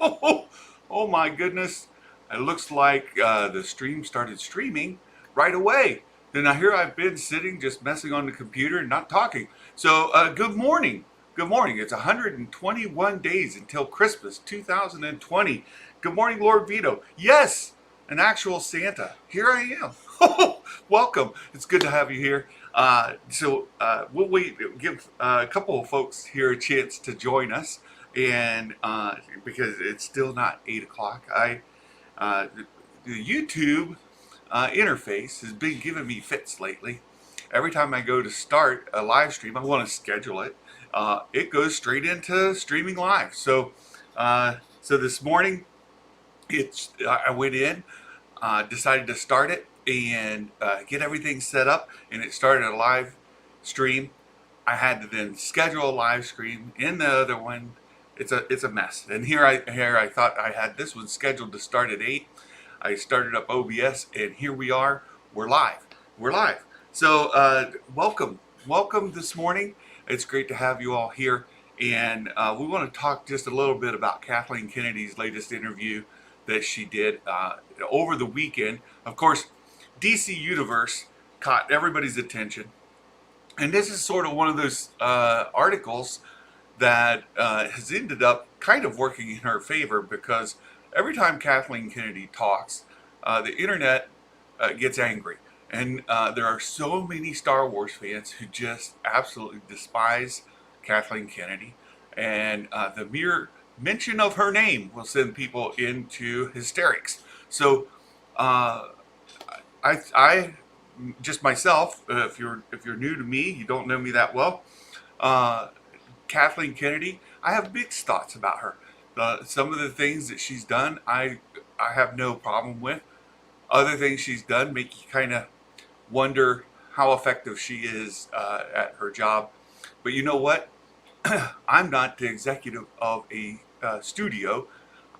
Oh my goodness. It looks like the stream started streaming right away. Then I hear I've been sitting just messing on the computer and not talking. So good morning. Good morning. It's 121 days until Christmas 2020. Good morning, Lord Vito. Yes, an actual Santa. Here I am. Welcome. It's good to have you here. We'll wait, give a couple of folks here a chance to join us, and because it's still not 8 o'clock, the YouTube interface has been giving me fits lately. Every time I go to start a live stream, I want to schedule it. It goes straight into streaming live. So this morning, I went in, decided to start it and get everything set up, and it started a live stream. I had to then schedule a live stream in the other one. It's a mess. And here I thought I had this one scheduled to start at 8. I started up OBS, and here we are. We're live. We're live. So welcome this morning. It's great to have you all here, and we want to talk just a little bit about Kathleen Kennedy's latest interview that she did over the weekend. Of course, DC Universe caught everybody's attention, and this is sort of one of those articles that has ended up kind of working in her favor, because every time Kathleen Kennedy talks, the internet gets angry. And there are so many Star Wars fans who just absolutely despise Kathleen Kennedy. And the mere mention of her name will send people into hysterics. So I just myself, if you're new to me, you don't know me that well, Kathleen Kennedy, I have mixed thoughts about her. Some of the things that she's done, I have no problem with. Other things she's done make you kind of wonder how effective she is at her job. But you know what? I'm not the executive of a studio.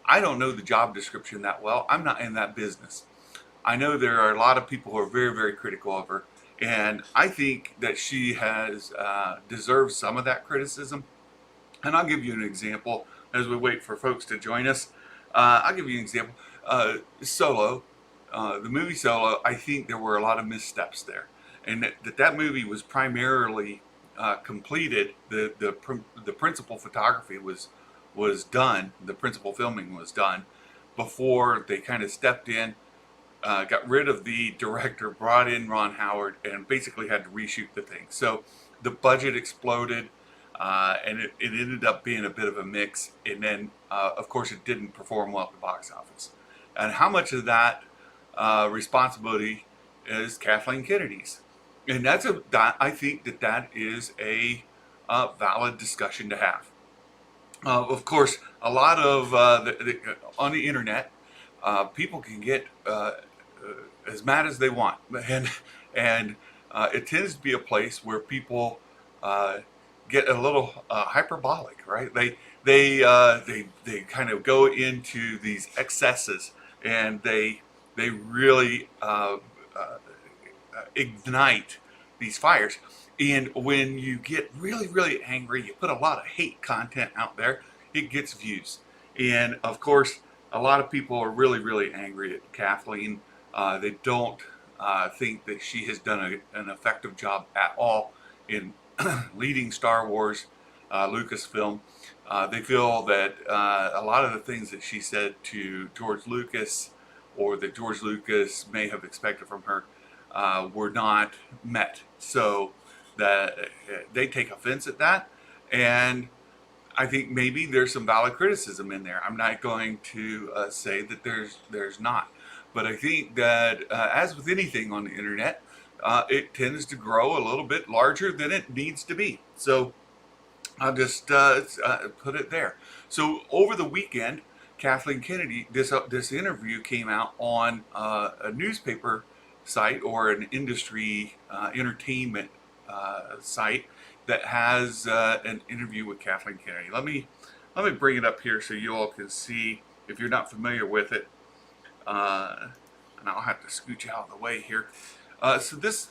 I don't know the job description that well. I'm not in that business. I know there are a lot of people who are very, very critical of her, and I think that she has deserved some of that criticism. And I'll give you an example as we wait for folks to join us. I'll give you an example. Solo, the movie Solo, I think there were a lot of missteps there, and that movie was primarily completed. The principal photography was done. The principal filming was done before they kind of stepped in, got rid of the director, brought in Ron Howard, and basically had to reshoot the thing. So the budget exploded, and it ended up being a bit of a mix. And then, of course, it didn't perform well at the box office. And how much of that responsibility is Kathleen Kennedy's? And I think that is a valid discussion to have. Of course, a lot of on the internet, people can get as mad as they want, and it tends to be a place where people get a little hyperbolic, right? They kind of go into these excesses, and they really ignite these fires. And when you get really, really angry, you put a lot of hate content out there, it gets views. And of course, a lot of people are really, really angry at Kathleen. They don't think that she has done an effective job at all in leading Star Wars, Lucasfilm. They feel that a lot of the things that she said to George Lucas, or that George Lucas may have expected from her, were not met. So that they take offense at that, and I think maybe there's some valid criticism in there. I'm not going to say that there's not, but I think that as with anything on the internet, it tends to grow a little bit larger than it needs to be. So I'll just put it there. So over the weekend, Kathleen Kennedy, this interview came out on a newspaper site, or an industry entertainment site that has an interview with Kathleen Kennedy. Let me bring it up here so you all can see if you're not familiar with it. And I'll have to scooch out of the way here. So this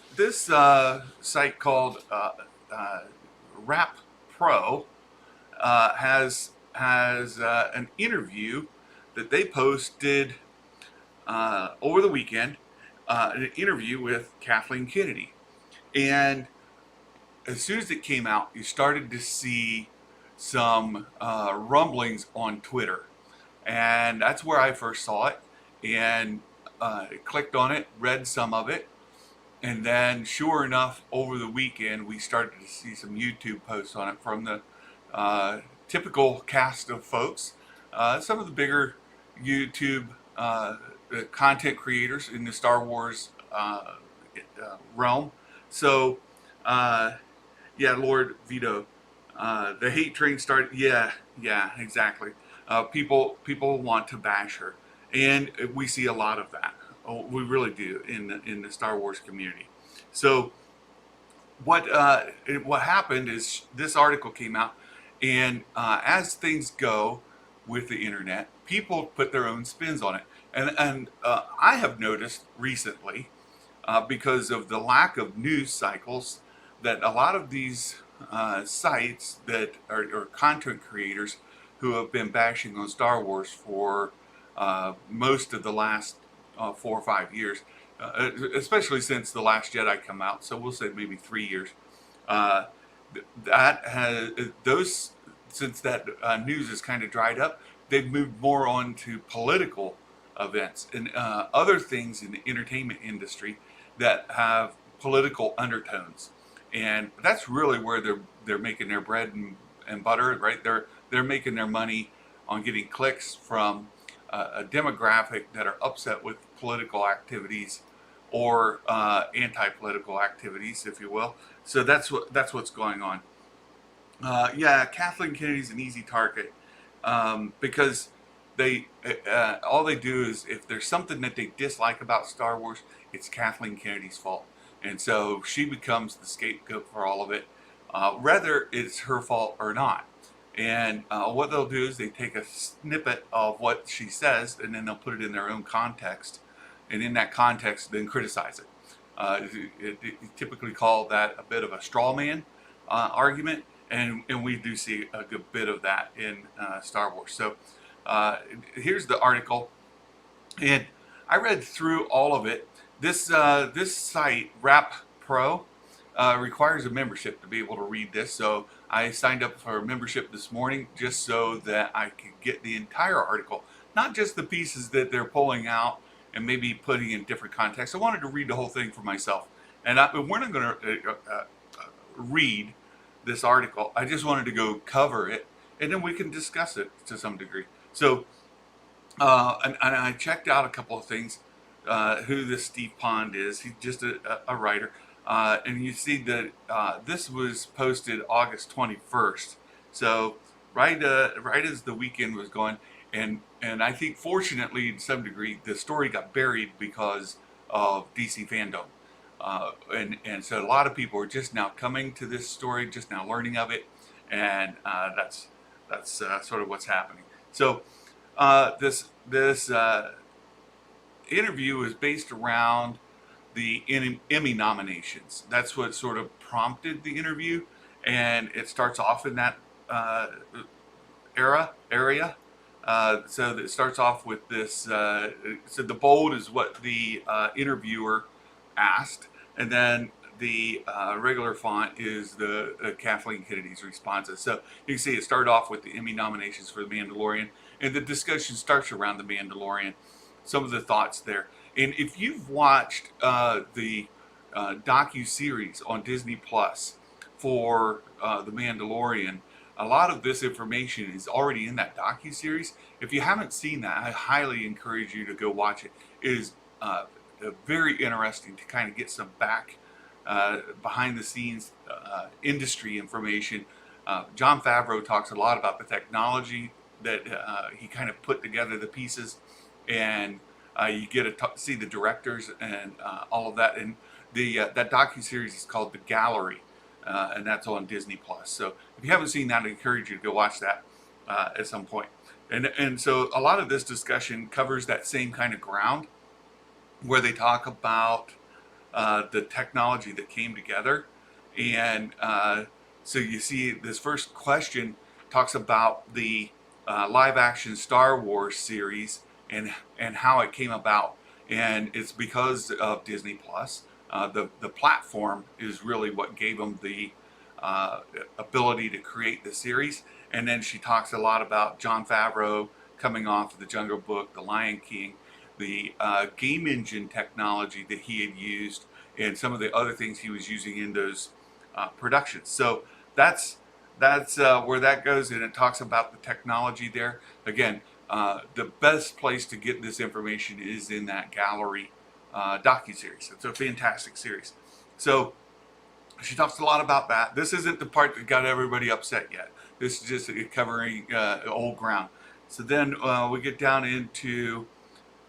site called Rap Pro has has an interview that they posted over the weekend, an interview with Kathleen Kennedy. And as soon as it came out, you started to see some rumblings on Twitter. And that's where I first saw it. And clicked on it, read some of it. And then, sure enough, over the weekend, we started to see some YouTube posts on it from the typical cast of folks. Some of the bigger YouTube content creators in the Star Wars realm. So, uh, yeah, Lord Vito, the hate train started. Yeah, exactly. People want to bash her, and we see a lot of that. Oh, we really do in the Star Wars community. So what happened is this article came out, and as things go with the internet, people put their own spins on it, and I have noticed recently because of the lack of news cycles that a lot of these sites that are or content creators who have been bashing on Star Wars for most of the last 4 or 5 years, especially since The Last Jedi come out. So we'll say maybe 3 years. Uh, that has those since that news has kind of dried up. They've moved more on to political events and other things in the entertainment industry that have political undertones, and that's really where they're making their bread and butter, right? They're making their money on getting clicks from a demographic that are upset with political activities or anti-political activities, if you will. So that's what's going on. Yeah, Kathleen Kennedy's an easy target because they all they do is if there's something that they dislike about Star Wars, it's Kathleen Kennedy's fault, and so she becomes the scapegoat for all of it, whether it's her fault or not. And what they'll do is they take a snippet of what she says and then they'll put it in their own context, and in that context, then criticize it. Typically call that a bit of a straw man argument, and we do see a good bit of that in Star Wars. So here's the article, and I read through all of it. This site, Rap Pro, requires a membership to be able to read this. So I signed up for a membership this morning just so that I could get the entire article, not just the pieces that they're pulling out and maybe putting in different contexts. I wanted to read the whole thing for myself. And we're not going to read this article. I just wanted to go cover it, and then we can discuss it to some degree. So, and I checked out a couple of things. Who this Steve Pond is. He's just a writer. And you see that this was posted August 21st. So right as the weekend was going, and I think fortunately to some degree the story got buried because of DC fandom. And so a lot of people are just now coming to this story, just now learning of it, and that's sort of what's happening. So this interview is based around the Emmy nominations. That's what sort of prompted the interview, and it starts off in that area. So it starts off with this. So the bold is what the interviewer asked, and then the regular font is the Kathleen Kennedy's responses. So you can see it started off with the Emmy nominations for The Mandalorian, and the discussion starts around The Mandalorian. Some of the thoughts there. And if you've watched the docu-series on Disney Plus for The Mandalorian, a lot of this information is already in that docu-series. If you haven't seen that, I highly encourage you to go watch it. It is very interesting to kind of get some behind the scenes industry information. Jon Favreau talks a lot about the technology that he kind of put together the pieces, and you get to see the directors and all of that. And that docu-series is called The Gallery, and that's on Disney Plus. So if you haven't seen that, I encourage you to go watch that at some point. And so a lot of this discussion covers that same kind of ground, where they talk about the technology that came together. And so you see this first question talks about the live action Star Wars series and how it came about. And it's because of Disney Plus. The platform is really what gave them the ability to create the series. And then she talks a lot about Jon Favreau coming off of the Jungle Book, The Lion King, the game engine technology that he had used, and some of the other things he was using in those productions. So that's where that goes, and it talks about the technology there. Again, the best place to get this information is in that gallery docuseries. It's a fantastic series. So she talks a lot about that. This isn't the part that got everybody upset yet. This is just covering old ground. So then we get down into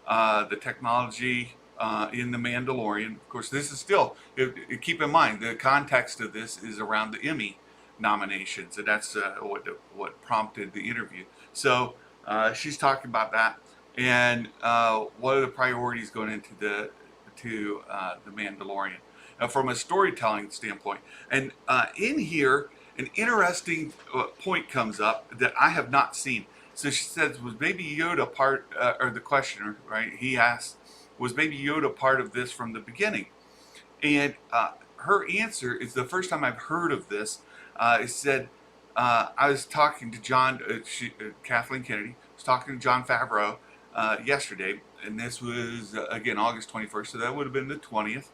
the technology in The Mandalorian. Of course, this is still, keep in mind, the context of this is around the Emmy nominations, and that's what prompted the interview. So she's talking about that, and what are the priorities going into the Mandalorian from a storytelling standpoint. And in here, an interesting point comes up that I have not seen. So she says, was Baby Yoda part, or the questioner, right? He asked, was Baby Yoda part of this from the beginning? And her answer is the first time I've heard of this. It said, I was talking to Kathleen Kennedy, was talking to Jon Favreau yesterday, and this was, again, August 21st, so that would have been the 20th,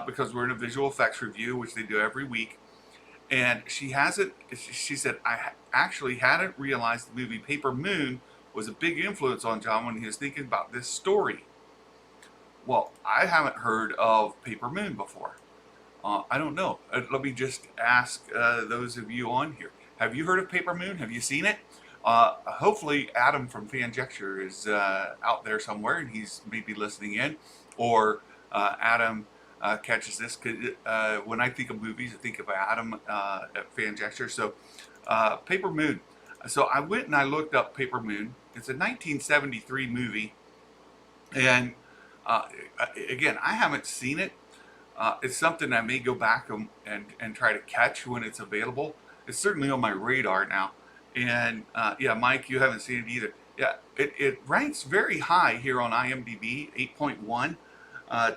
because we're in a visual effects review, which they do every week. And she said, I actually hadn't realized the movie Paper Moon was a big influence on John when he was thinking about this story. Well, I haven't heard of Paper Moon before. I don't know. Let me just ask those of you on here. Have you heard of Paper Moon? Have you seen it? Hopefully Adam from Fanjecture is out there somewhere, and he's maybe listening in. Or Adam catches this. When I think of movies, I think of Adam at Fanjecture. So Paper Moon. So I went and I looked up Paper Moon. It's a 1973 movie. And again, I haven't seen it. It's something I may go back and try to catch when it's available. It's certainly on my radar now. And yeah, Mike, you haven't seen it either. Yeah, it ranks very high here on IMDb, 8.1.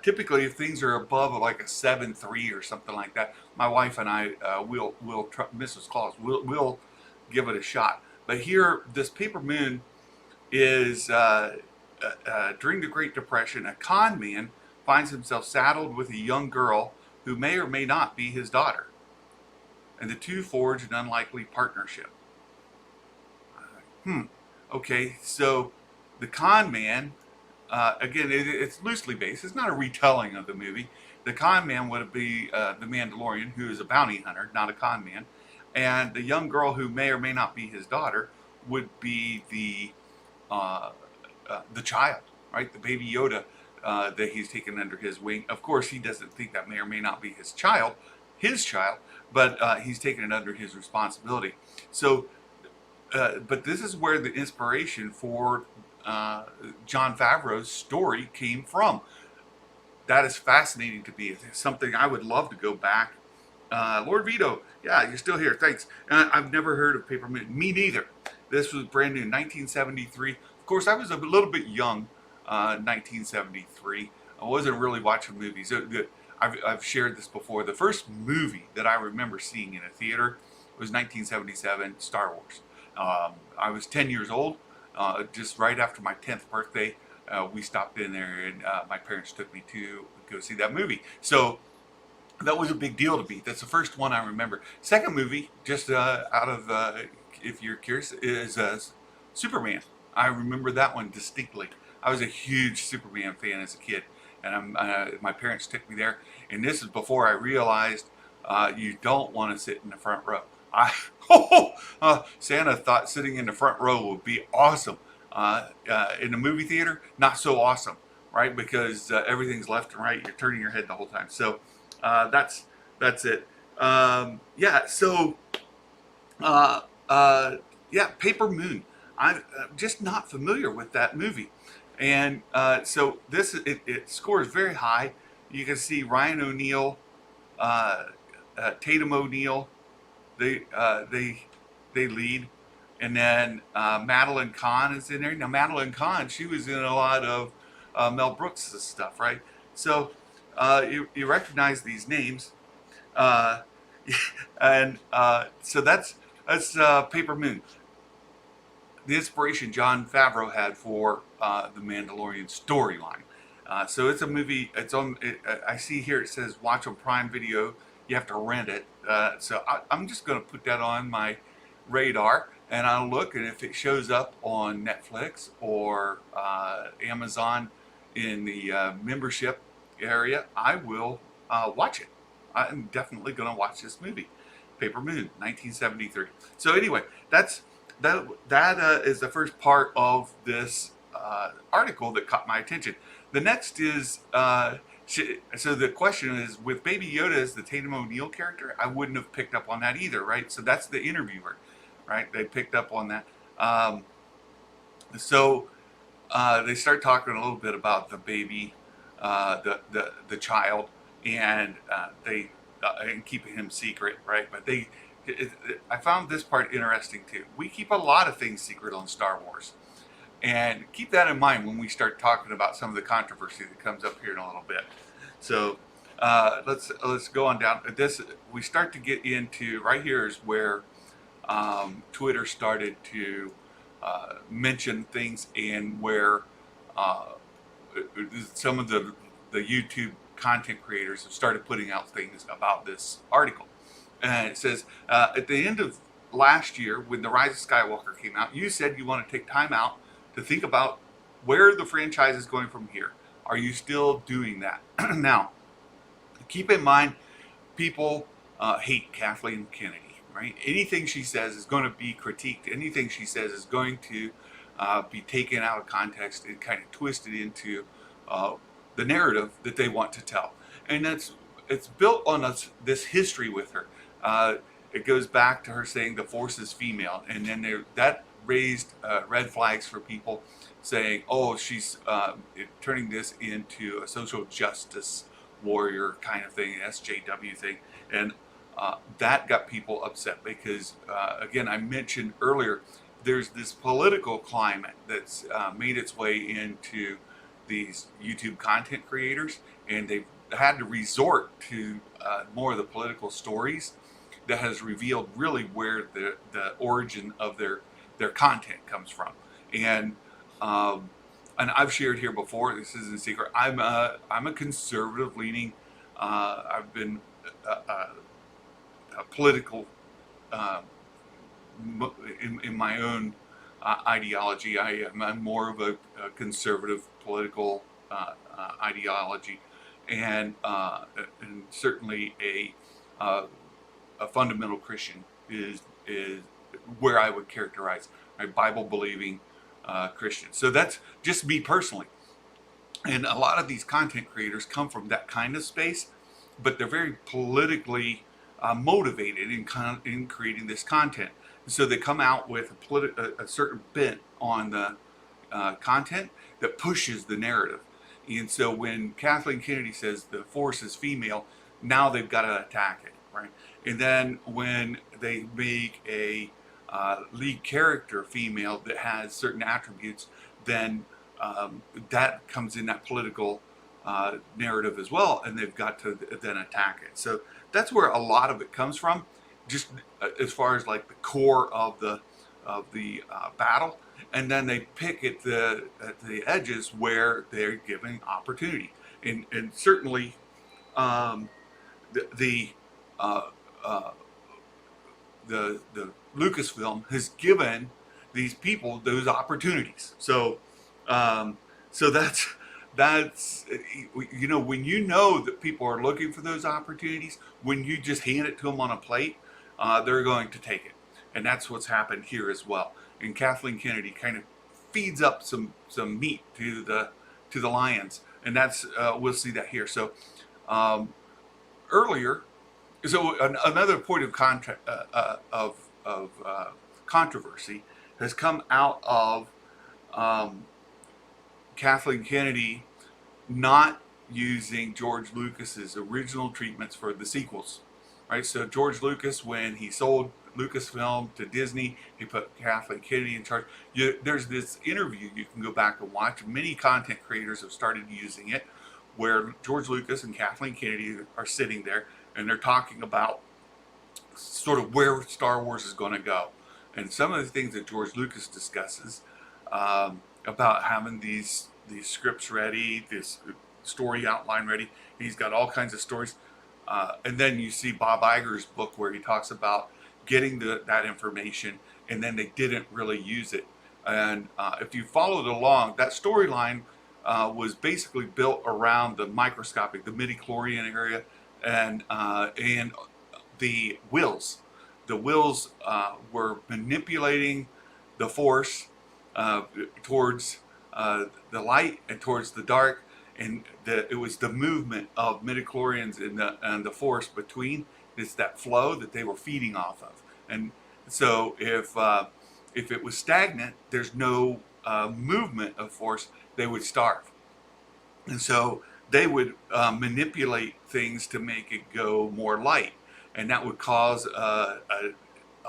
Typically, if things are above like a 7.3 or something like that, my wife and I will try, Mrs. Claus, we'll give it a shot. But here, this Paper Moon is during the Great Depression, a con man finds himself saddled with a young girl who may or may not be his daughter, and the two forge an unlikely partnership. Okay, so the con man, again, it's loosely based. It's not a retelling of the movie. The con man would be the Mandalorian, who is a bounty hunter, not a con man, and the young girl who may or may not be his daughter would be the child, right? The Baby Yoda that he's taken under his wing. Of course, he doesn't think that may or may not be his child, but he's taken it under his responsibility. So, but this is where the inspiration for Jon Favreau's story came from. That is fascinating to me. It's something I would love to go back. Lord Vito, yeah, you're still here. Thanks. I've never heard of Paper Moon. Me neither. This was brand new, 1973. Of course, I was a little bit young, 1973. I wasn't really watching movies. I've shared this before. The first movie that I remember seeing in a theater was 1977, Star Wars. I was 10 years old. Just right after my 10th birthday, we stopped in there, and my parents took me to go see that movie. So that was a big deal to me. That's the first one I remember. Second movie, just out of, if you're curious, is Superman. I remember that one distinctly. I was a huge Superman fan as a kid, and my parents took me there. And this is before I realized you don't want to sit in the front row. Santa thought sitting in the front row would be awesome. In the movie theater, not so awesome, right? Because everything's left and right. You're turning your head the whole time. So that's it. Yeah. So yeah, Paper Moon. I'm just not familiar with that movie, and so it scores very high. You can see Ryan O'Neal, Tatum O'Neal. They lead. And then Madeline Kahn is in there. Now Madeline Kahn, she was in a lot of Mel Brooks' stuff, right? So you recognize these names, uh, and so that's Paper Moon, the inspiration Jon Favreau had for the Mandalorian storyline. So it's a movie. It's on. I see here it says watch on Prime Video. You have to rent it. I'm just going to put that on my radar, and I'll look, and if it shows up on Netflix or Amazon in the membership area, I will watch it. I'm definitely going to watch this movie, Paper Moon, 1973. So anyway, that is the first part of this article that caught my attention. The next is so the question is, with Baby Yoda as the Tatum O'Neal character, I wouldn't have picked up on that either, right? So that's the interviewer, right? They picked up on that. So they start talking a little bit about the baby, the child, and they and keeping him secret, right? But I found this part interesting too. We keep a lot of things secret on Star Wars, and keep that in mind when we start talking about some of the controversy that comes up here in a little bit. So let's go on down. This we start to get into right here is where Twitter started to mention things, and where some of the YouTube content creators have started putting out things about this article. And it says, at the end of last year, when The Rise of Skywalker came out, you said you want to take time out to think about where the franchise is going from here. Are you still doing that? Now, keep in mind, people hate Kathleen Kennedy, right? Anything she says is going to be critiqued. Anything she says is going to be taken out of context and kind of twisted into the narrative that they want to tell. And it's built on this history with her. It goes back to her saying the Force is female, and then that raised red flags for people, saying, "Oh, she's turning this into a social justice warrior kind of thing, SJW thing," and that got people upset because, again, I mentioned earlier, there's this political climate that's made its way into these YouTube content creators, and they've had to resort to more of the political stories that has revealed really where the origin of their content comes from. And I've shared here before, this isn't a secret, I'm a conservative leaning, I've been a political in my own ideology. I'm more of a conservative political ideology, and certainly a fundamental Christian is where I would characterize a Bible believing Christian. So that's just me personally. And a lot of these content creators come from that kind of space, but they're very politically motivated in creating this content. So they come out with a certain bent on the content that pushes the narrative. And so when Kathleen Kennedy says the Force is female, now they've got to attack it, right? And then when they make a lead character female that has certain attributes, then that comes in that political narrative as well, and they've got to then attack it. So that's where a lot of it comes from, just as far as like the core of the battle, and then they pick at the edges where they're giving opportunity, and certainly the Lucasfilm has given these people those opportunities. So that's when you know that people are looking for those opportunities, when you just hand it to them on a plate, they're going to take it, and that's what's happened here as well. And Kathleen Kennedy kind of feeds up some meat to the lions, and that's we'll see that here. So earlier, so another point of controversy has come out of Kathleen Kennedy not using George Lucas's original treatments for the sequels, right? So George Lucas, when he sold Lucasfilm to Disney. He put Kathleen Kennedy in charge. There's this interview you can go back and watch. Many content creators have started using it, where George Lucas and Kathleen Kennedy are sitting there and they're talking about sort of where Star Wars is going to go. And some of the things that George Lucas discusses about having these scripts ready, this story outline ready. He's got all kinds of stories. And then you see Bob Iger's book where he talks about getting that information, and then they didn't really use it. And if you followed along, that storyline was basically built around the microscopic, the midi-chlorian area, and the wills. The wills were manipulating the force towards the light and towards the dark, and it was the movement of midichlorians and the force between. It's that flow that they were feeding off of. And so if it was stagnant, there's no movement of force, they would starve. And so they would manipulate things to make it go more light, and that would cause a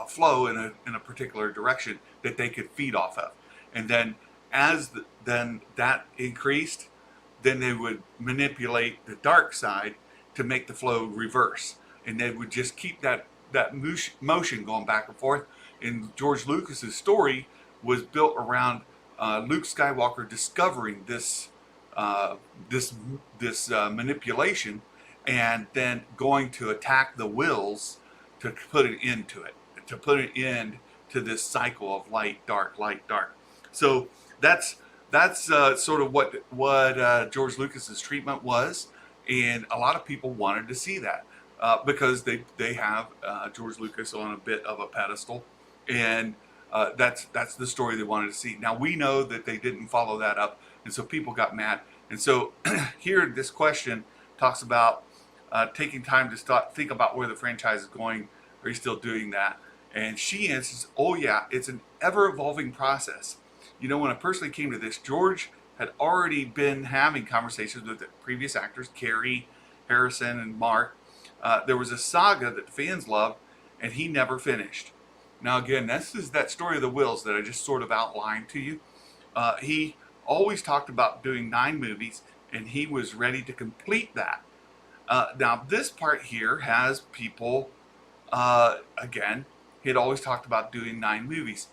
flow in a particular direction that they could feed off of. And then as then that increased, then they would manipulate the dark side to make the flow reverse, and they would just keep that motion going back and forth. And George Lucas's story was built around Luke Skywalker discovering this manipulation, and then going to attack the wills to put an end to it, to put an end to this cycle of light, dark, light, dark. So that's sort of what George Lucas's treatment was, and a lot of people wanted to see that because they have George Lucas on a bit of a pedestal, and that's the story they wanted to see. Now we know that they didn't follow that up, and so people got mad. And so here this question talks about taking time to think about where the franchise is going. Are you still doing that? And she answers, oh yeah, it's an ever-evolving process. You know, when I personally came to this, George had already been having conversations with the previous actors, Carrie, Harrison, and Mark. There was a saga that fans loved, and he never finished. Now again, this is that story of the wills that I just sort of outlined to you. He always talked about doing 9 movies, and he was ready to complete that. Now this part here has people, again, he had always talked about doing 9 movies.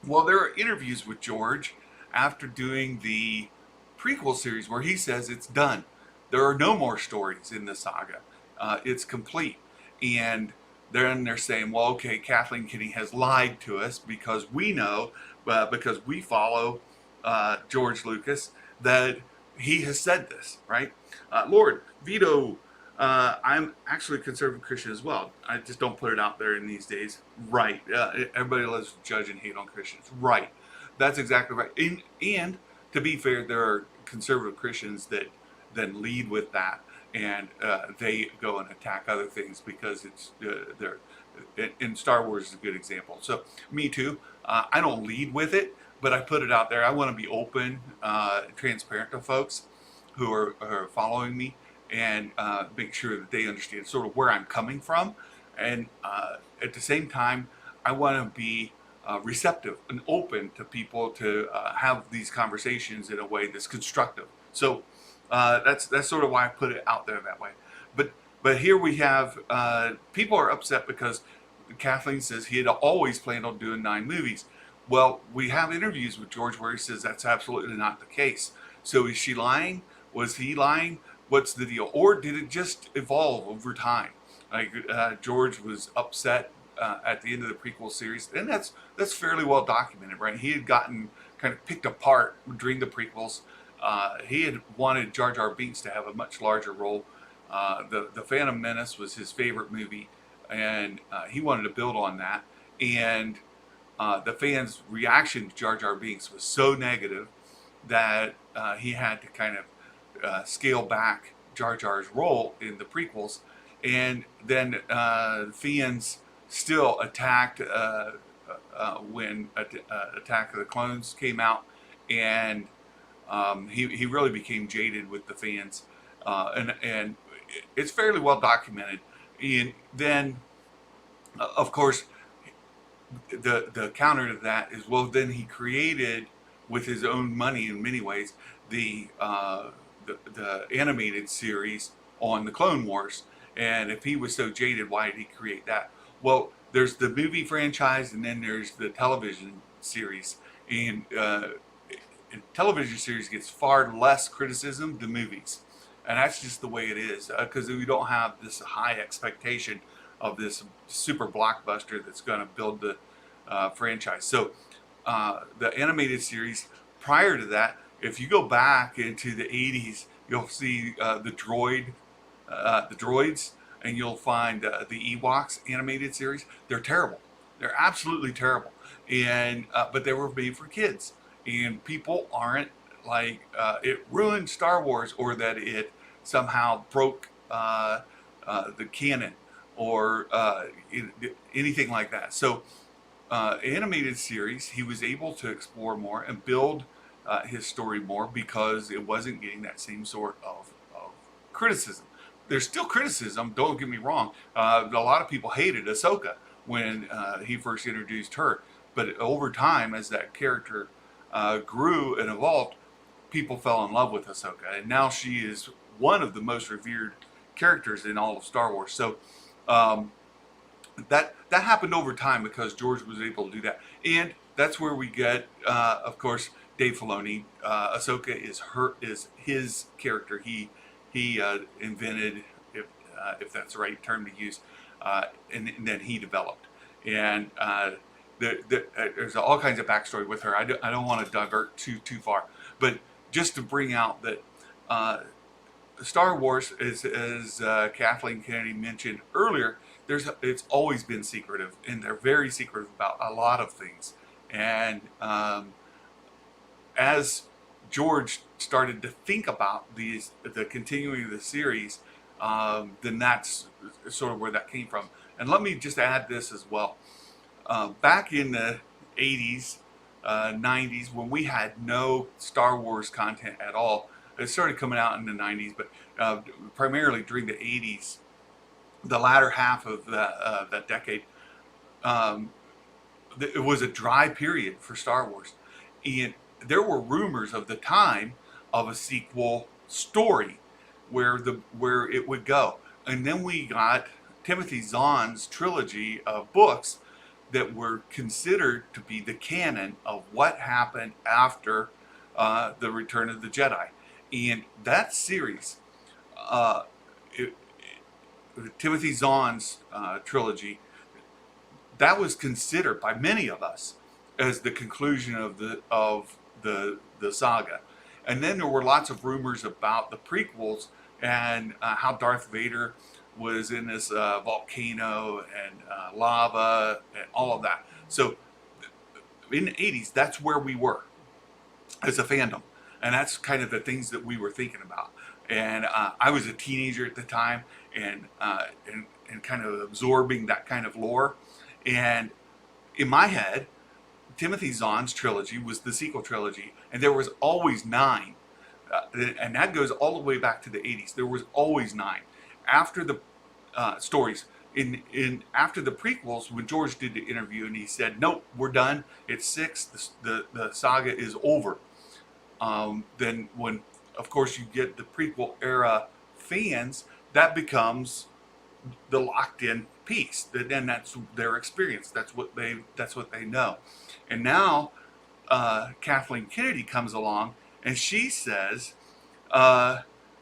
Well, there are interviews with George after doing the prequel series where he says it's done. There are no more stories in the saga. It's complete. And then they're saying, well, okay, Kathleen Kennedy has lied to us because we know, because we follow George Lucas, that he has said this, right? Lord, Vito, I'm actually a conservative Christian as well. I just don't put it out there in these days. Right. Everybody loves to judge and hate on Christians. Right. That's exactly right. And to be fair, there are conservative Christians that then lead with that, and they go and attack other things because it's in Star Wars is a good example. So me too. I don't lead with it, but I put it out there. I want to be open, transparent to folks who are following me, and make sure that they understand sort of where I'm coming from. And at the same time, I want to be receptive and open to people to have these conversations in a way that's constructive. So that's sort of why I put it out there that way. But here we have people are upset because Kathleen says he had always planned on doing 9 movies. Well, we have interviews with George where he says that's absolutely not the case. So is she lying? Was he lying? What's the deal? Or did it just evolve over time? Like George was upset at the end of the prequel series, and that's fairly well documented, right? He had gotten kind of picked apart during the prequels. He had wanted Jar Jar Binks to have a much larger role. The Phantom Menace was his favorite movie, and he wanted to build on that. And the fans' reaction to Jar Jar Binks was so negative that he had to kind of scale back Jar Jar's role in the prequels. And then fans still attacked when Attack of the Clones came out, and he really became jaded with the fans, and it's fairly well documented. And then, of course, the counter to that is, well, then he created with his own money in many ways the the animated series on the Clone Wars. And if he was so jaded, why did he create that? Well, there's the movie franchise, and then there's the television series. And television series gets far less criticism than movies, and that's just the way it is, because we don't have this high expectation of this super blockbuster that's going to build the franchise. So the animated series prior to that, if you go back into the 80s, you'll see the droids, and you'll find the Ewoks animated series. They're terrible. They're absolutely terrible. And but they were made for kids, and people aren't like it ruined Star Wars, or that it somehow broke the canon, or anything like that. So animated series, he was able to explore more and build his story more, because it wasn't getting that same sort of criticism. There's still criticism, don't get me wrong. A lot of people hated Ahsoka when he first introduced her. But over time, as that character grew and evolved, people fell in love with Ahsoka. And now she is one of the most revered characters in all of Star Wars. So that happened over time, because George was able to do that. And that's where we get, of course, Dave Filoni. Ahsoka is his character. He invented, if that's the right term to use, and then he developed. And there's all kinds of backstory with her. I don't want to divert too far, but just to bring out that Star Wars, as Kathleen Kennedy mentioned earlier, it's always been secretive, and they're very secretive about a lot of things. And as George started to think about the continuing of the series, then that's sort of where that came from. And let me just add this as well. Back in the 80s, 90s, when we had no Star Wars content at all, it started coming out in the 90s, but primarily during the 80s, the latter half of that decade, it was a dry period for Star Wars. And there were rumors of the time of a sequel story where it would go. And then we got Timothy Zahn's trilogy of books that were considered to be the canon of what happened after the Return of the Jedi. And that series, Timothy Zahn's trilogy, that was considered by many of us as the conclusion of the saga. And then there were lots of rumors about the prequels, and how Darth Vader was in this volcano and lava and all of that. So in the 80s, that's where we were as a fandom. And that's kind of the things that we were thinking about. And I was a teenager at the time, and kind of absorbing that kind of lore. And in my head, Timothy Zahn's trilogy was the sequel trilogy, and there was always 9. And that goes all the way back to the 80s. There was always 9. After the stories, after the prequels, when George did the interview and he said, "Nope, we're done. It's 6. The saga is over." Then when, of course, you get the prequel era fans, that becomes the locked-in piece. Then that's their experience. That's what they know. And now Kathleen Kennedy comes along, and she says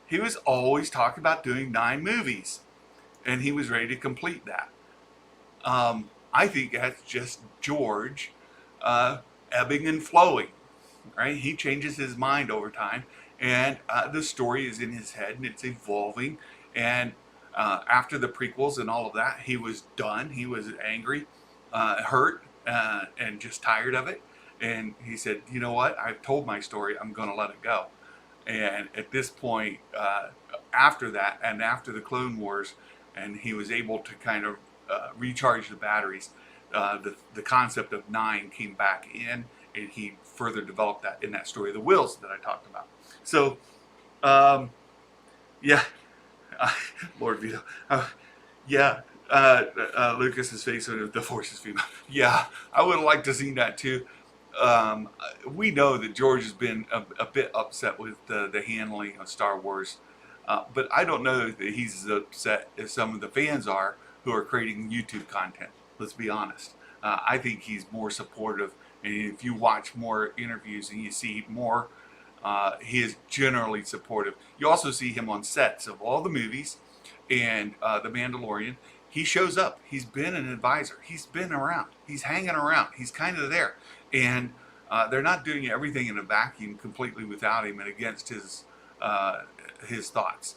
he was always talking about doing 9 movies, and he was ready to complete that. I think that's just George ebbing and flowing, right? He changes his mind over time, and the story is in his head, and it's evolving. And after the prequels and all of that, he was done. He was angry, hurt, and just tired of it. And he said, "You know what? I've told my story. I'm going to let it go." And at this point, after that, and after the Clone Wars, and he was able to kind of recharge the batteries, the concept of 9 came back in, and he further developed that in that story of the Wills that I talked about. So, yeah, Lord Vito, yeah, Lucas's face on the Force is female. Yeah, I would have liked to see that too. Um, we know that George has been a bit upset with the handling of Star Wars, but I don't know that he's as upset as some of the fans are who are creating YouTube content. Let's be honest. I think he's more supportive, and if you watch more interviews and you see more, he is generally supportive. You also see him on sets of all the movies and The Mandalorian. He shows up. He's been an advisor. He's been around. He's hanging around. He's kind of there. And they're not doing everything in a vacuum completely without him and against his thoughts.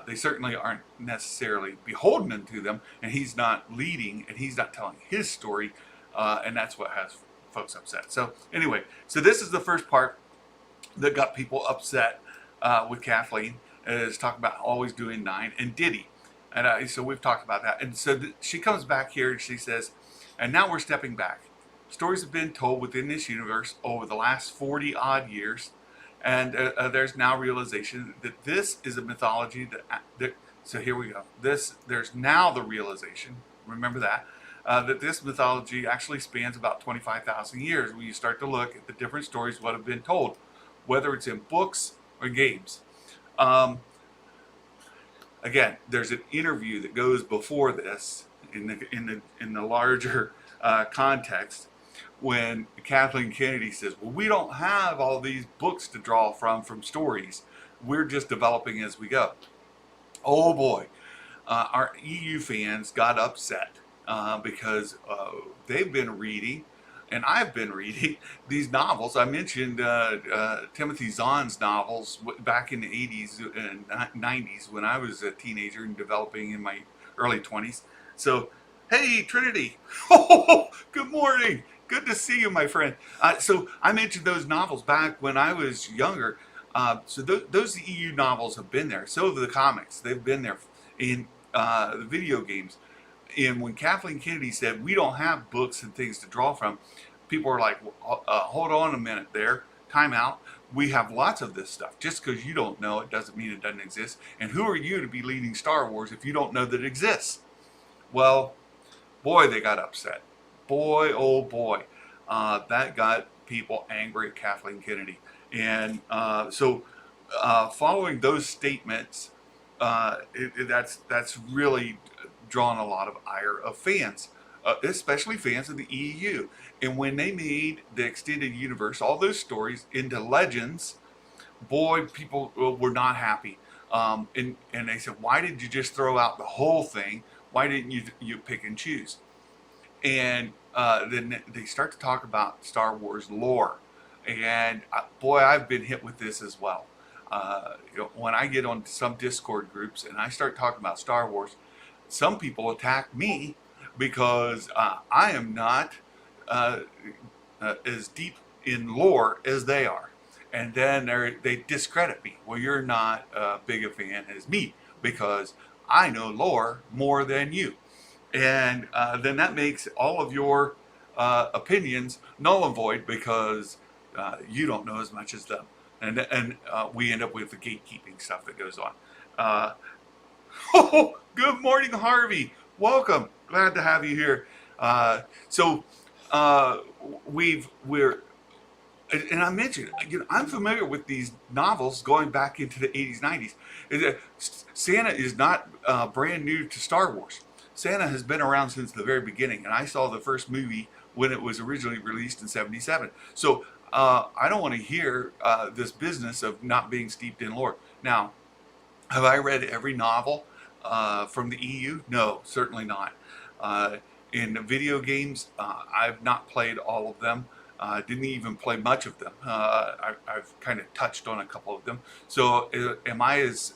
They certainly aren't necessarily beholden to them, and he's not leading, and he's not telling his story, and that's what has folks upset. So anyway, so this is the first part that got people upset with Kathleen, is talking about always doing 9, and did he? And so we've talked about that. And so she comes back here and she says, and now we're stepping back. Stories have been told within this universe over the last 40 odd years. And there's now realization that this is a mythology that so here we go. There's now the realization, remember that, that this mythology actually spans about 25,000 years when you start to look at the different stories what have been told, whether it's in books or games. Again, there's an interview that goes before this in the larger context when Kathleen Kennedy says, well, we don't have all these books to draw from stories. We're just developing as we go. Oh boy, our EU fans got upset because they've been reading, and I've been reading these novels. I mentioned Timothy Zahn's novels back in the 80s and 90s when I was a teenager and developing in my early 20s. So, hey, Trinity. Oh, good morning. Good to see you, my friend. So I mentioned those novels back when I was younger. So those EU novels have been there. So have the comics. They've been there in the video games. And when Kathleen Kennedy said, we don't have books and things to draw from, people are like, hold on a minute there, time out. We have lots of this stuff. Just because you don't know it doesn't mean it doesn't exist. And who are you to be leading Star Wars if you don't know that it exists? Well, boy, they got upset. Boy, oh boy, that got people angry at Kathleen Kennedy. And so following those statements, that's really drawn a lot of ire of fans, especially fans of the EU. And when they made the extended universe, all those stories into legends, boy, people were not happy. And they said, why did you just throw out the whole thing? Why didn't you pick and choose? And then they start to talk about Star Wars lore. And boy, I've been hit with this as well. When I get on some Discord groups and I start talking about Star Wars, some people attack me because I am not as deep in lore as they are. And then they discredit me. Well, you're not as big a fan as me because I know lore more than you. And then that makes all of your opinions null and void because you don't know as much as them. And we end up with the gatekeeping stuff that goes on. Oh, good morning, Harvey. Welcome. Glad to have you here. So we're, and I mentioned, I'm familiar with these novels going back into the 80s, 90s. Santa is not brand new to Star Wars. Santa has been around since the very beginning, and I saw the first movie when it was originally released in '77. So I don't want to hear this business of not being steeped in lore. Now, have I read every novel from the EU? No, certainly not. In video games, I've not played all of them. Didn't even play much of them. I've kind of touched on a couple of them. So am I as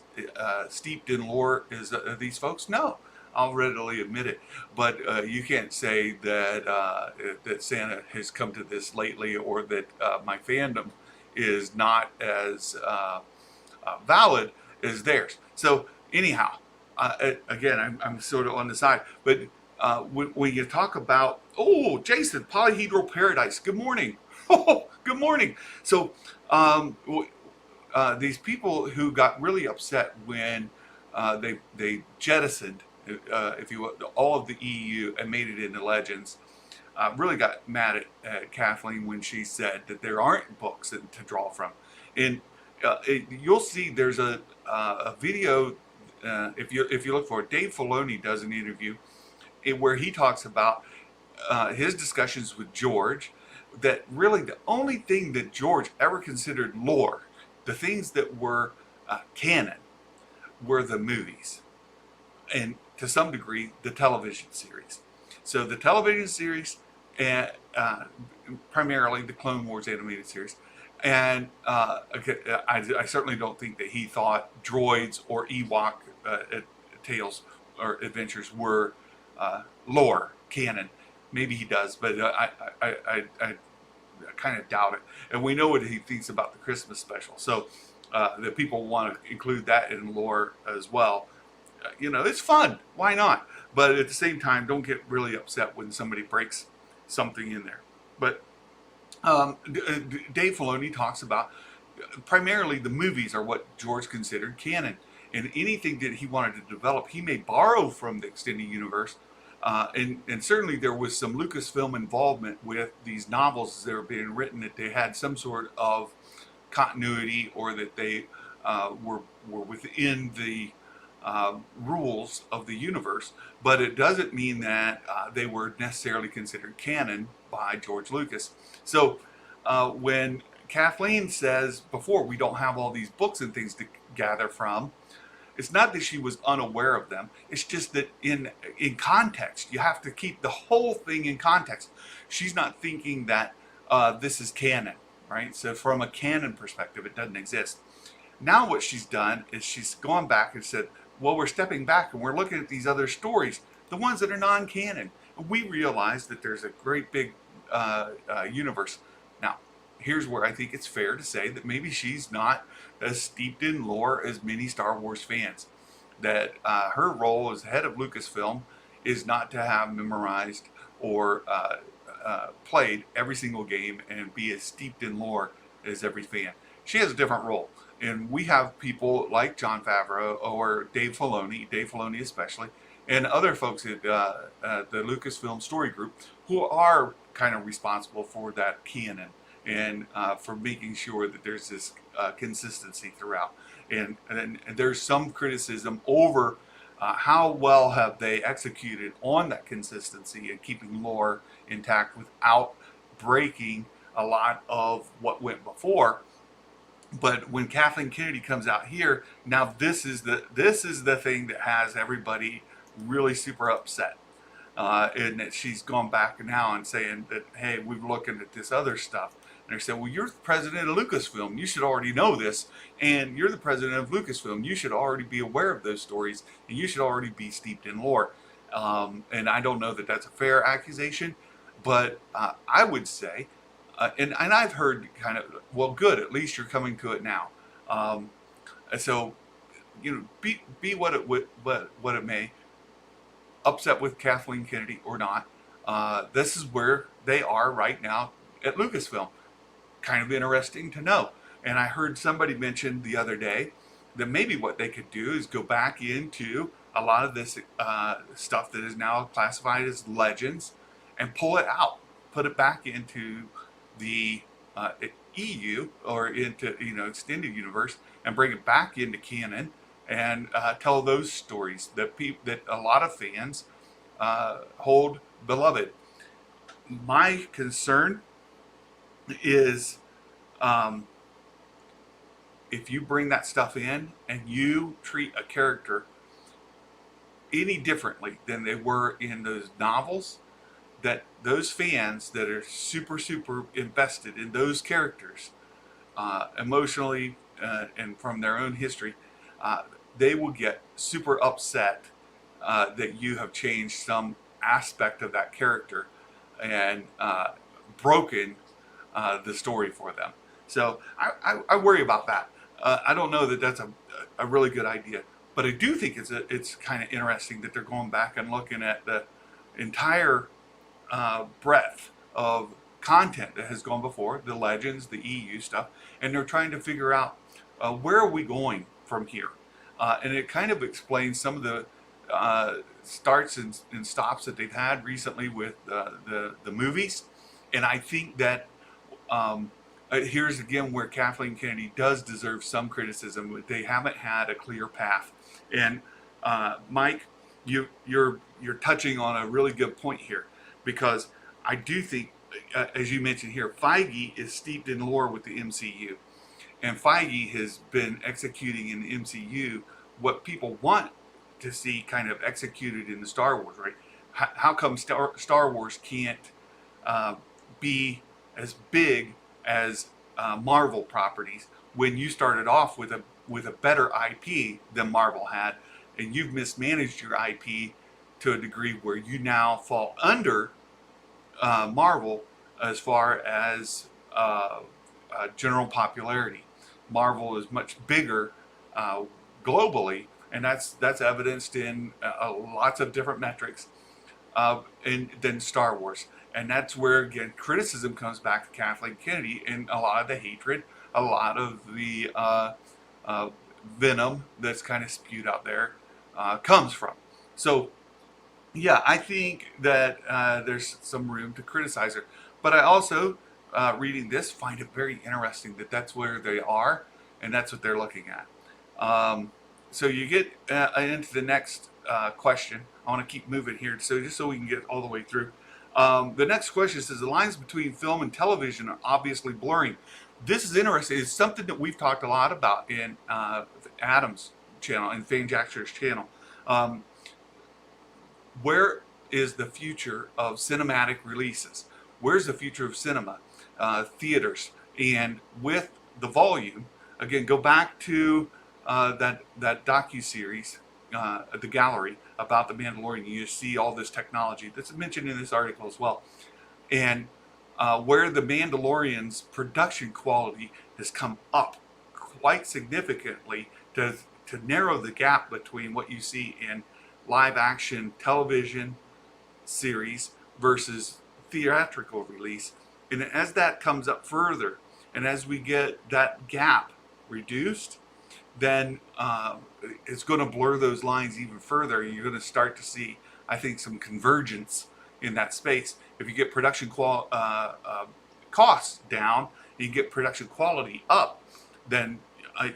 steeped in lore as these folks? No, I'll readily admit it. But you can't say that that Santa has come to this lately, or that my fandom is not as valid as theirs. So anyhow, again, I'm sort of on the side. But when you talk about, oh, Jason, Polyhedral Paradise, good morning. Oh, good morning. So these people who got really upset when they jettisoned if you will, all of the EU, and made it into Legends. Really got mad at Kathleen when she said that there aren't books to draw from. And you'll see there's a video, if you look for it, Dave Filoni does an interview where he talks about his discussions with George, that really the only thing that George ever considered lore, the things that were canon, were the movies, and to some degree the television series. So the television series, and primarily the Clone Wars animated series, and I certainly don't think that he thought droids or Ewok tales or adventures were lore canon. Maybe he does, but I kind of doubt it. And we know what he thinks about the Christmas special, so that people want to include that in lore as well. It's fun. Why not? But at the same time, don't get really upset when somebody breaks something in there. But Dave Filoni talks about primarily the movies are what George considered canon, and anything that he wanted to develop, he may borrow from the extended universe. And certainly there was some Lucasfilm involvement with these novels as they were being written, that they had some sort of continuity, or that they were within the rules of the universe. But it doesn't mean that they were necessarily considered canon by George Lucas. So when Kathleen says before, we don't have all these books and things to gather from, it's not that she was unaware of them. It's just that in context, you have to keep the whole thing in context. She's not thinking that this is canon, right? So from a canon perspective, it doesn't exist. Now what she's done is she's gone back and said, well, we're stepping back and we're looking at these other stories, the ones that are non-canon. And we realize that there's a great big universe. Now, here's where I think it's fair to say that maybe she's not as steeped in lore as many Star Wars fans. That her role as head of Lucasfilm is not to have memorized or played every single game and be as steeped in lore as every fan. She has a different role. And we have people like Jon Favreau or Dave Filoni especially, and other folks at the Lucasfilm Story Group who are kind of responsible for that canon and for making sure that there's this consistency throughout. And there's some criticism over how well have they executed on that consistency and keeping lore intact without breaking a lot of what went before. But when Kathleen Kennedy comes out here, now this is the thing that has everybody really super upset. And that she's gone back now and saying that, hey, we're looking at this other stuff. And they said, well, you're the president of Lucasfilm. You should already know this. And you're the president of Lucasfilm. You should already be aware of those stories. And you should already be steeped in lore. And I don't know that that's a fair accusation. But I would say, and I've heard kind of, well, good, at least you're coming to it now. So, be what it may, upset with Kathleen Kennedy or not, this is where they are right now at Lucasfilm. Kind of interesting to know. And I heard somebody mention the other day that maybe what they could do is go back into a lot of this stuff that is now classified as legends and pull it out, put it back into the EU or into extended universe, and bring it back into canon and tell those stories that that a lot of fans hold beloved. My concern is if you bring that stuff in and you treat a character any differently than they were in those novels, that those fans that are super invested in those characters emotionally and from their own history, they will get super upset that you have changed some aspect of that character and broken the story for them. So I worry about that. I don't know that that's a really good idea, but I do think it's kind of interesting that they're going back and looking at the entire breadth of content that has gone before, the legends, the EU stuff, and they're trying to figure out where are we going from here. And it kind of explains some of starts and stops that they've had recently with the movies, and I think that here's again where Kathleen Kennedy does deserve some criticism. They haven't had a clear path, and Mike, you're touching on a really good point here, because I do think, as you mentioned here, Feige is steeped in lore with the MCU, and Feige has been executing in the MCU what people want to see kind of executed in the Star Wars, right? How come Star Wars can't be as big as Marvel properties when you started off with a better IP than Marvel had, and you've mismanaged your IP to a degree where you now fall under Marvel as far as general popularity. Marvel is much bigger globally, and that's evidenced in lots of different metrics than Star Wars. And that's where, again, criticism comes back to Kathleen Kennedy, and a lot of the hatred, a lot of the venom that's kind of spewed out there comes from. So, yeah, I think that there's some room to criticize her. But I also, reading this, find it very interesting that that's where they are, and that's what they're looking at. So you get into the next question. I want to keep moving here, so just so we can get all the way through. The next question says, the lines between film and television are obviously blurring. This is interesting. It's something that we've talked a lot about in Adam's channel, in Fanjaxer's channel. Where is the future of cinematic releases? Where's the future of cinema, theaters? And with the volume, again, go back to that docu-series, The Gallery, about the Mandalorian. You see all this technology that's mentioned in this article as well. And where the Mandalorian's production quality has come up quite significantly to narrow the gap between what you see in live action television series versus theatrical release. And as that comes up further, and as we get that gap reduced, then it's going to blur those lines even further. You're going to start to see, I think, some convergence in that space. If you get production costs down, you get production quality up, then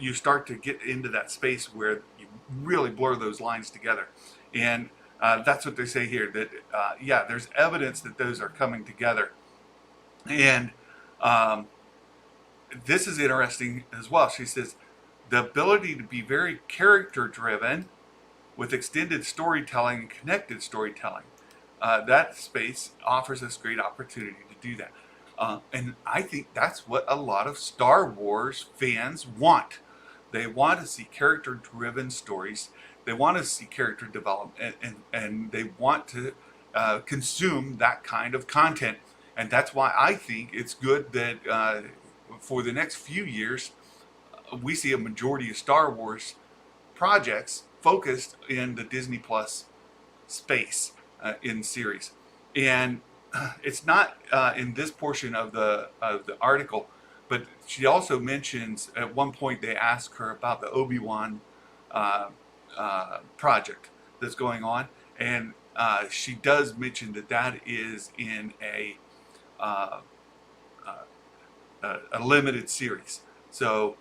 you start to get into that space where you really blur those lines together. And that's what they say here, that yeah, there's evidence that those are coming together. And this is interesting as well. She says, the ability to be very character driven with extended storytelling and connected storytelling, that space offers us great opportunity to do that. And I think that's what a lot of Star Wars fans want. They want to see character driven stories. They want to see character development, and they want to consume that kind of content. And that's why I think it's good that for the next few years, we see a majority of Star Wars projects focused in the Disney Plus space in series. And it's not in this portion of the article, but she also mentions at one point they ask her about the Obi-Wan project that's going on, and she does mention that that is in a limited series. So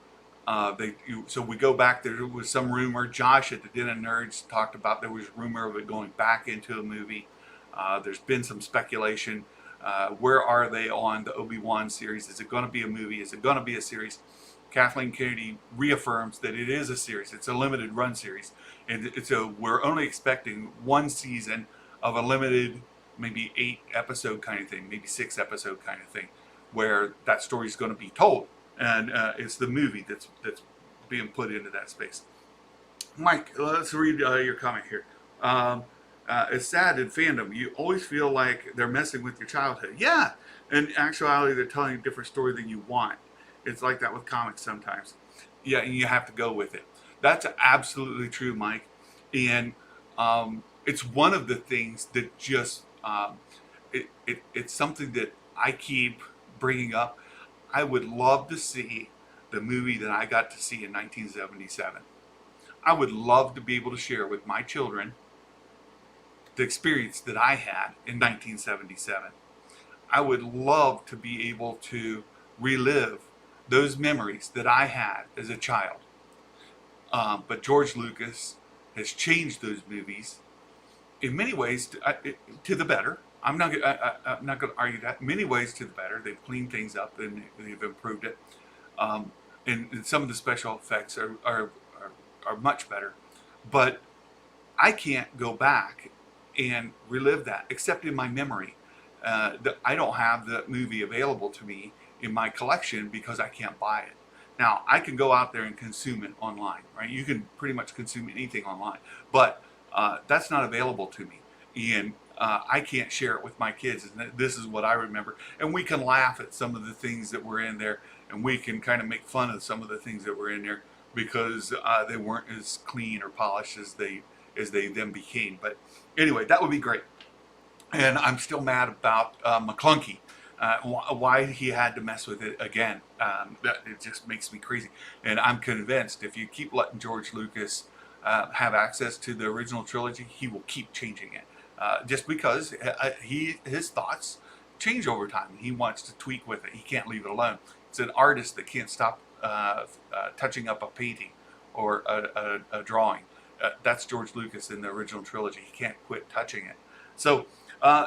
so we go back. There was some rumor. Josh at the Den of Nerds talked about there was rumor of it going back into a movie. There's been some speculation. Where are they on the Obi-Wan series? Is it going to be a movie? Is it going to be a series? Kathleen Kennedy reaffirms that it is a series. It's a limited run series. And so we're only expecting one season of a limited, maybe 8 episode kind of thing, maybe 6 episode kind of thing, where that story is going to be told. And it's the movie that's being put into that space. Mike, let's read your comment here. It's sad in fandom. You always feel like they're messing with your childhood. Yeah, in actuality, they're telling a different story than you want. It's like that with comics sometimes. Yeah, and you have to go with it. That's absolutely true, Mike. And it's one of the things that just, it's something that I keep bringing up. I would love to see the movie that I got to see in 1977. I would love to be able to share with my children the experience that I had in 1977. I would love to be able to relive those memories that I had as a child. But George Lucas has changed those movies in many ways to the better. I'm not going to argue that. In many ways to the better. They've cleaned things up and they've improved it. Um, and some of the special effects are much better. But I can't go back and relive that except in my memory. I don't have the movie available to me in my collection because I can't buy it. Now, I can go out there and consume it online, right? You can pretty much consume anything online, but that's not available to me. And I can't share it with my kids. And this is what I remember. And we can laugh at some of the things that were in there, and we can kind of make fun of some of the things that were in there because they weren't as clean or polished as they then became. But anyway, that would be great. And I'm still mad about McClunky. Why he had to mess with it again. It just makes me crazy. And I'm convinced if you keep letting George Lucas have access to the original trilogy, he will keep changing it. Just because his thoughts change over time. He wants to tweak with it. He can't leave it alone. It's an artist that can't stop touching up a painting or a drawing. That's George Lucas in the original trilogy. He can't quit touching it. So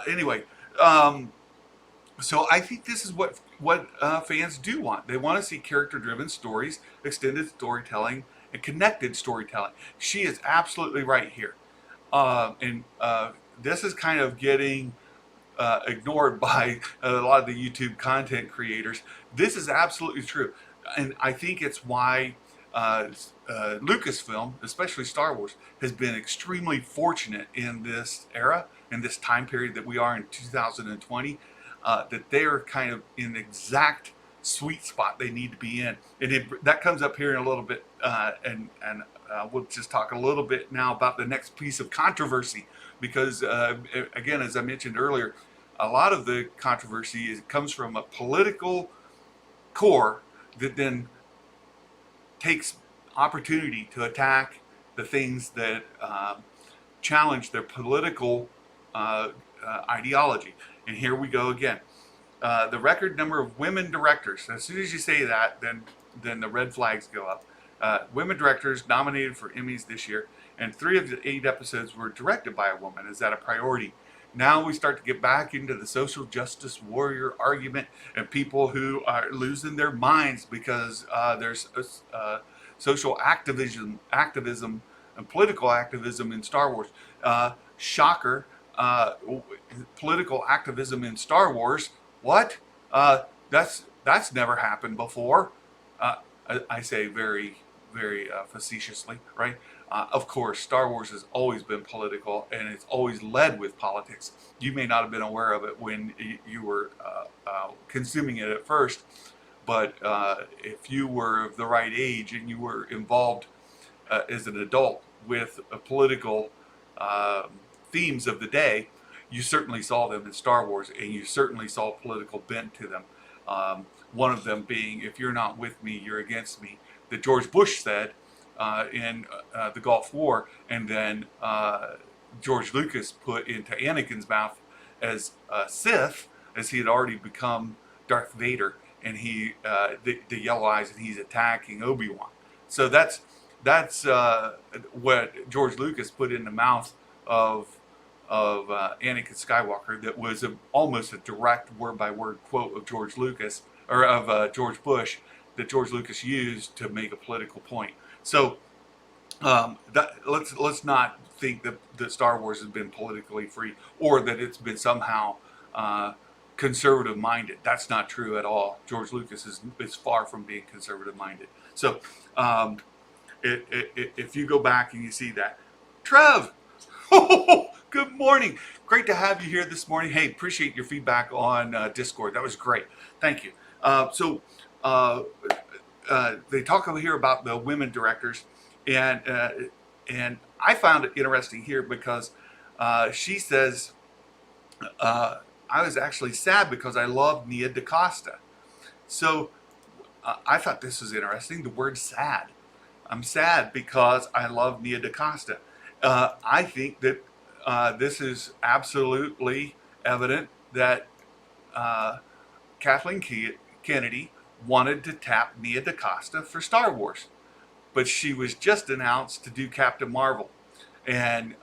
anyway, so I think this is what fans do want. They want to see character-driven stories, extended storytelling, and connected storytelling. She is absolutely right here. And this is kind of getting ignored by a lot of the YouTube content creators. This is absolutely true. And I think it's why Lucasfilm, especially Star Wars, has been extremely fortunate in this era, in this time period that we are in 2020, that they're kind of in the exact sweet spot they need to be in. And that comes up here in a little bit, and we'll just talk a little bit now about the next piece of controversy, because again, as I mentioned earlier, a lot of the controversy comes from a political core that then takes opportunity to attack the things that challenge their political ideology. And here we go again. The record number of women directors. As soon as you say that, then the red flags go up. Women directors nominated for Emmys this year, and 3 of the 8 episodes were directed by a woman. Is that a priority? Now we start to get back into the social justice warrior argument and people who are losing their minds because there's social activism and political activism in Star Wars. Shocker, political activism in Star Wars. What? That's never happened before. I say very, very facetiously, right? Of course, Star Wars has always been political, and it's always led with politics. You may not have been aware of it when you were consuming it at first, but if you were of the right age and you were involved as an adult with political themes of the day, you certainly saw them in Star Wars, and you certainly saw political bent to them. One of them being, if you're not with me, you're against me, that George Bush said in the Gulf War, and then George Lucas put into Anakin's mouth as Sith, as he had already become Darth Vader, and the yellow eyes, and he's attacking Obi-Wan. So that's what George Lucas put in the mouth of Anakin Skywalker. That was almost a direct word-by-word quote of George Lucas, or of George Bush, that George Lucas used to make a political point. So let's not think that Star Wars has been politically free, or that it's been somehow conservative minded. That's not true at all. George Lucas is far from being conservative minded. So if you go back and you see that, Trev, good morning. Great to have you here this morning. Hey, appreciate your feedback on Discord. That was great. Thank you. So they talk over here about the women directors, and I found it interesting here because she says, I was actually sad because I loved Nia DaCosta. So I thought this was interesting, the word sad. I'm sad because I love Nia DaCosta. I think that this is absolutely evident that uh, Kathleen Kennedy wanted to tap Nia DaCosta for Star Wars, but she was just announced to do Captain Marvel. And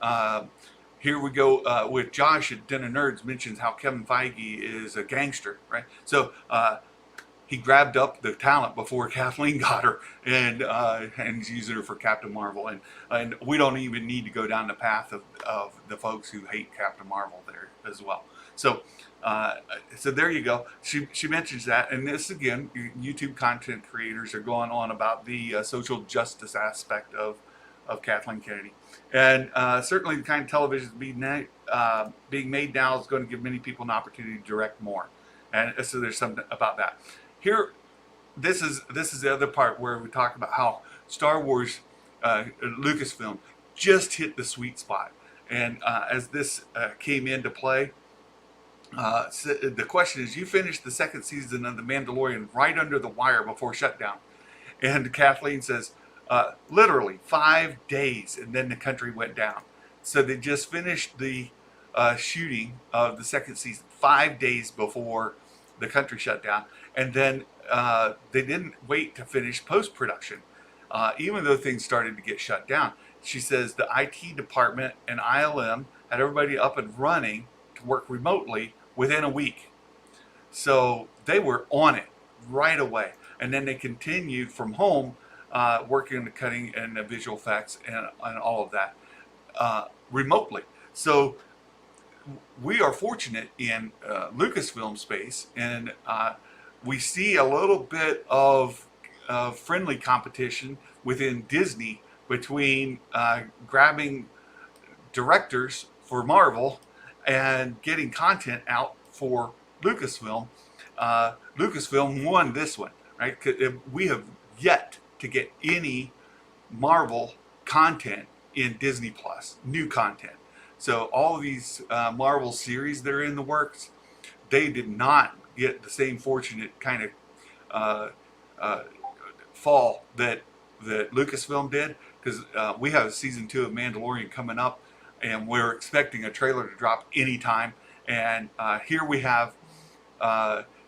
here we go with Josh at Den of Nerds mentions how Kevin Feige is a gangster, right? So he grabbed up the talent before Kathleen got her, and he's using her for Captain Marvel. And we don't even need to go down the path of the folks who hate Captain Marvel there as well. So so there you go. She mentions that, and this again, YouTube content creators are going on about the social justice aspect of Kathleen Kennedy, and certainly the kind of television being made now is going to give many people an opportunity to direct more, and so there's something about that. Here, this is the other part where we talk about how Star Wars, Lucasfilm, just hit the sweet spot, and as this came into play. So the question is, you finished the second season of The Mandalorian right under the wire before shutdown. And Kathleen says, literally 5 days, and then the country went down. So they just finished the shooting of the second season 5 days before the country shut down. And then they didn't wait to finish post-production, even though things started to get shut down. She says the IT department and ILM had everybody up and running to work remotely within a week. So they were on it right away. And then they continued from home, working on the cutting and the visual effects and all of that remotely. So we are fortunate in Lucasfilm space, and we see a little bit of friendly competition within Disney between grabbing directors for Marvel and getting content out for Lucasfilm. Lucasfilm won this one, right? We have yet to get any Marvel content in Disney Plus, new content. So all of these Marvel series that are in the works, they did not get the same fortunate kind of fall that Lucasfilm did, because we have season 2 of Mandalorian coming up, and we're expecting a trailer to drop anytime. And here we have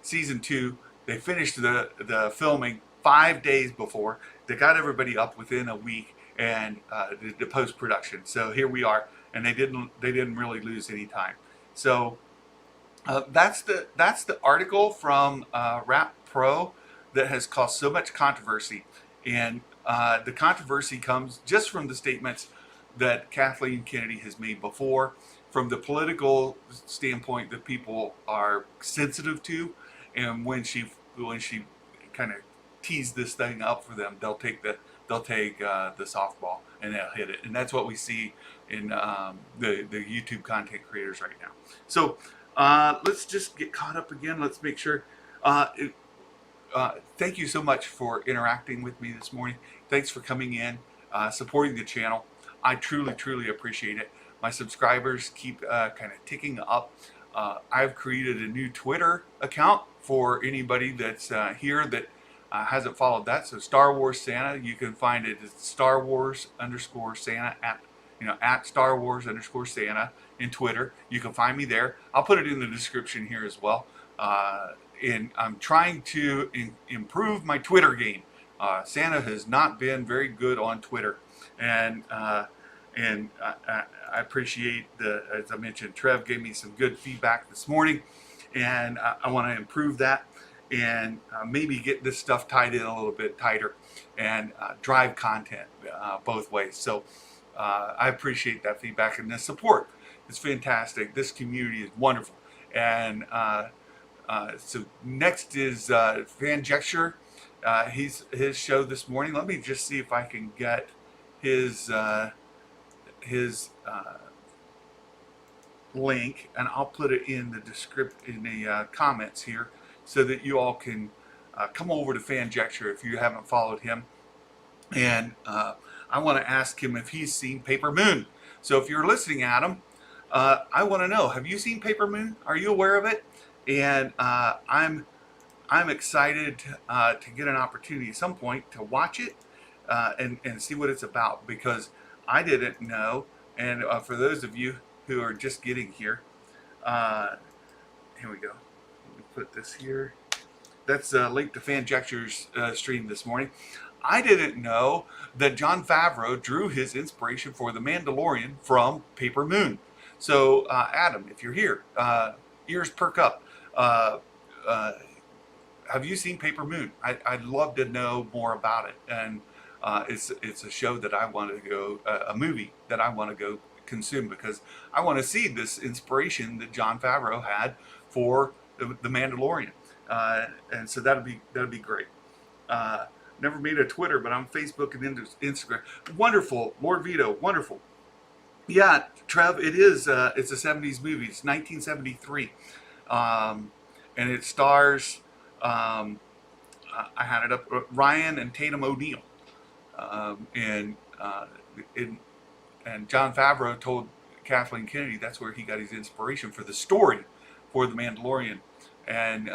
season 2. They finished the filming 5 days before. They got everybody up within a week, and the post production. So here we are, and they didn't really lose any time. So that's the article from Rap Pro that has caused so much controversy, and the controversy comes just from the statements that Kathleen Kennedy has made before, from the political standpoint that people are sensitive to, and when she kind of tees this thing up for them, they'll take the softball and they'll hit it, and that's what we see in the YouTube content creators right now. So let's just get caught up again. Let's make sure. Thank you so much for interacting with me this morning. Thanks for coming in, supporting the channel. I truly appreciate it. My subscribers keep kind of ticking up. I've created a new Twitter account for anybody that's here that hasn't followed that. So Star Wars Santa, you can find it at Star Wars _ Santa at Star Wars _ Santa in Twitter. You can find me there. I'll put it in the description here as well. And I'm trying to improve my Twitter game. Santa has not been very good on Twitter, and I appreciate as I mentioned, Trev gave me some good feedback this morning, and I want to improve that, and maybe get this stuff tied in a little bit tighter, and drive content both ways. So I appreciate that feedback, and the support is fantastic. This community is wonderful, and so next is Fan Gesture. His show this morning. Let me just see if I can get his link, and I'll put it in the comments here, so that you all can come over to Fan Gesture if you haven't followed him. And I want to ask him if he's seen Paper Moon. So if you're listening, Adam, I want to know, have you seen Paper Moon? Are you aware of it? And I'm excited to get an opportunity at some point to watch it and see what it's about, because I didn't know. And for those of you who are just getting here. Uh, Here we go. Let me put this here. That's a link to Fanjecture's stream this morning. I didn't know that Jon Favreau drew his inspiration for The Mandalorian from Paper Moon. So, Adam, if you're here, ears perk up. Uh, uh, have you seen Paper Moon? I'd love to know more about it. And it's a show that I want to go, a movie that I want to go consume, because I want to see this inspiration that Jon Favreau had for the Mandalorian. And so that'd be great. Never made a Twitter, but I'm Facebook and Instagram. Wonderful, Lord Vito, wonderful. Yeah, Trev, it is. It's a '70s movie. It's 1973, and it stars. I had it up. Ryan and Tatum O'Neal, and and Jon Favreau told Kathleen Kennedy that's where he got his inspiration for the story for The Mandalorian, and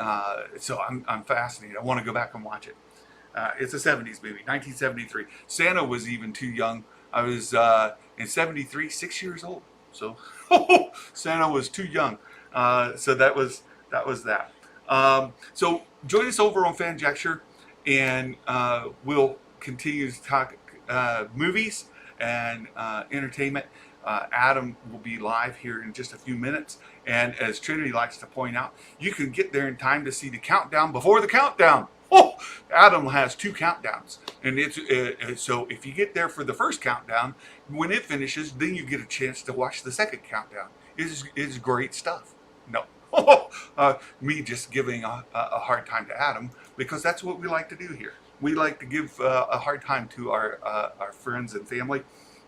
so I'm fascinated. I want to go back and watch it. It's a '70s movie, 1973. Santa was even too young. I was in '73, 6 years old. So Santa was too young. So that was that. So join us over on Fanjecture, and we'll continue to talk movies and entertainment. Adam will be live here in just a few minutes. And as Trinity likes to point out, you can get there in time to see the countdown before the countdown. Oh, Adam has 2 countdowns. And it's so if you get there for the first countdown, when it finishes, then you get a chance to watch the second countdown. It's great stuff. No. Me just giving a hard time to Adam, because that's what we like to do here. We like to give a hard time to our friends and family.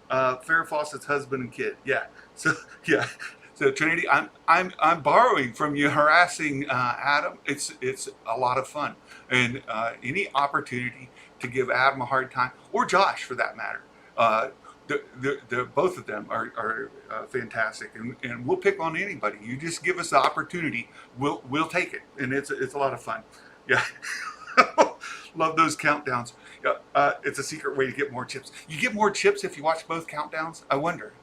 Farrah Fawcett's husband and kid. Yeah. So yeah. So Trinity, I'm borrowing from you, harassing Adam. It's a lot of fun, and any opportunity to give Adam a hard time, or Josh for that matter. The both of them are fantastic, and we'll pick on anybody. You just give us the opportunity, we'll take it, and it's a lot of fun. Yeah. Love those countdowns. It's a secret way to get more chips. You get more chips if you watch both countdowns? I wonder.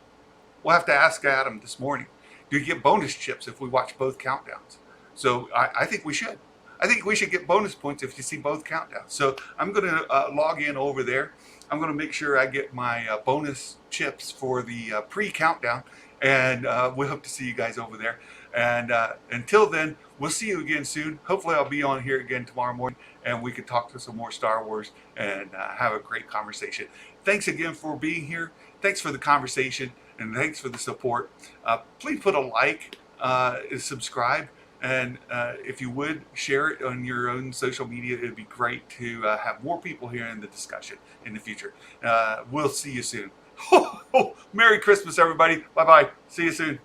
We'll have to ask Adam this morning. Do you get bonus chips if we watch both countdowns? So I think we should. I think we should get bonus points if you see both countdowns. So I'm going to log in over there. I'm going to make sure I get my bonus chips for the pre-countdown. And we hope to see you guys over there. And until then, we'll see you again soon. Hopefully I'll be on here again tomorrow morning, and we can talk to some more Star Wars and have a great conversation. Thanks again for being here. Thanks for the conversation, and thanks for the support. Please put a like, subscribe, and if you would, share it on your own social media. It'd be great to have more people here in the discussion in the future. We'll see you soon. Merry Christmas, everybody. Bye-bye. See you soon.